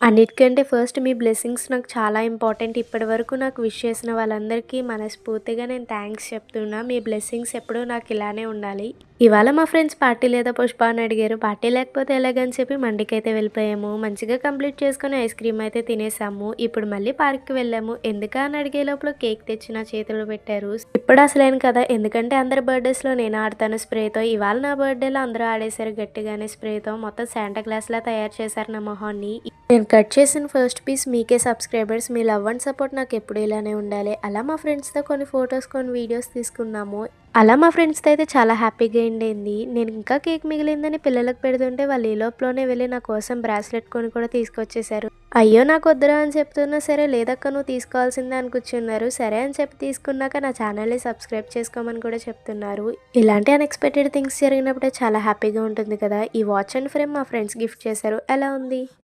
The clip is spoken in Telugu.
అన్నిటికంటే ఫస్ట్ మీ బ్లెస్సింగ్స్ నాకు చాలా ఇంపార్టెంట్. ఇప్పటివరకు నాకు విష్ చేసిన వాళ్ళందరికీ మనస్ఫూర్తిగా నేను థ్యాంక్స్ చెప్తున్నా. మీ బ్లెస్సింగ్స్ ఎప్పుడూ నాకు ఇలానే ఉండాలి. ఇవాళ మా ఫ్రెండ్స్ పార్టీ లేదా పుష్ప అని అడిగారు. పార్టీ లేకపోతే ఎలాగని చెప్పి మండికైతే వెళ్ళిపోయాము. మంచిగా కంప్లీట్ చేసుకొని ఐస్ క్రీమ్ అయితే తినేసాము. ఇప్పుడు మళ్ళీ పార్క్కి వెళ్ళాము. ఎందుకా అని అడిగే లోపల కేక్ తెచ్చి నా చేతిలో పెట్టారు. ఇప్పుడు అసలేను కదా, ఎందుకంటే అందరి బర్త్డేస్లో నేను ఆడతాను స్ప్రేతో. ఇవాళ నా బర్త్డేలో అందరూ ఆడేశారు గట్టిగానే స్ప్రేతో. మొత్తం శాంటా క్లాస్లా తయారు చేశారు నా మొహాన్ని. నేను కట్ చేసిన ఫస్ట్ పీస్ మీకే subscribers. Me love and support నాకు ఎప్పుడు ఇలానే ఉండాలి. అలా మా ఫ్రెండ్స్తో కొన్ని ఫొటోస్ కొన్ని వీడియోస్ తీసుకున్నాము. అలా మా ఫ్రెండ్స్తో అయితే చాలా హ్యాపీగా అయింది. నేను ఇంకా కేక్ మిగిలిందని పిల్లలకు పెడుతుంటే వాళ్ళు ఈ లోపలనే వెళ్ళి నా కోసం బ్రాస్లెట్ కొని కూడా తీసుకొచ్చేసారు. అయ్యో నాకు వద్దురా అని చెప్తున్నా సరే, లేదక్క నువ్వు తీసుకోవాల్సిందే అని కూర్చున్నారు. సరే అని చెప్పి తీసుకున్నాక నా ఛానల్ని సబ్స్క్రైబ్ చేసుకోమని కూడా చెప్తున్నారు. ఇలాంటి అన్ఎక్స్పెక్టెడ్ థింగ్స్ జరిగినప్పుడే చాలా హ్యాపీగా ఉంటుంది కదా. ఈ వాచ్ అండ్ ఫ్రేమ్ మా ఫ్రెండ్స్ గిఫ్ట్ చేశారు. ఎలా ఉంది?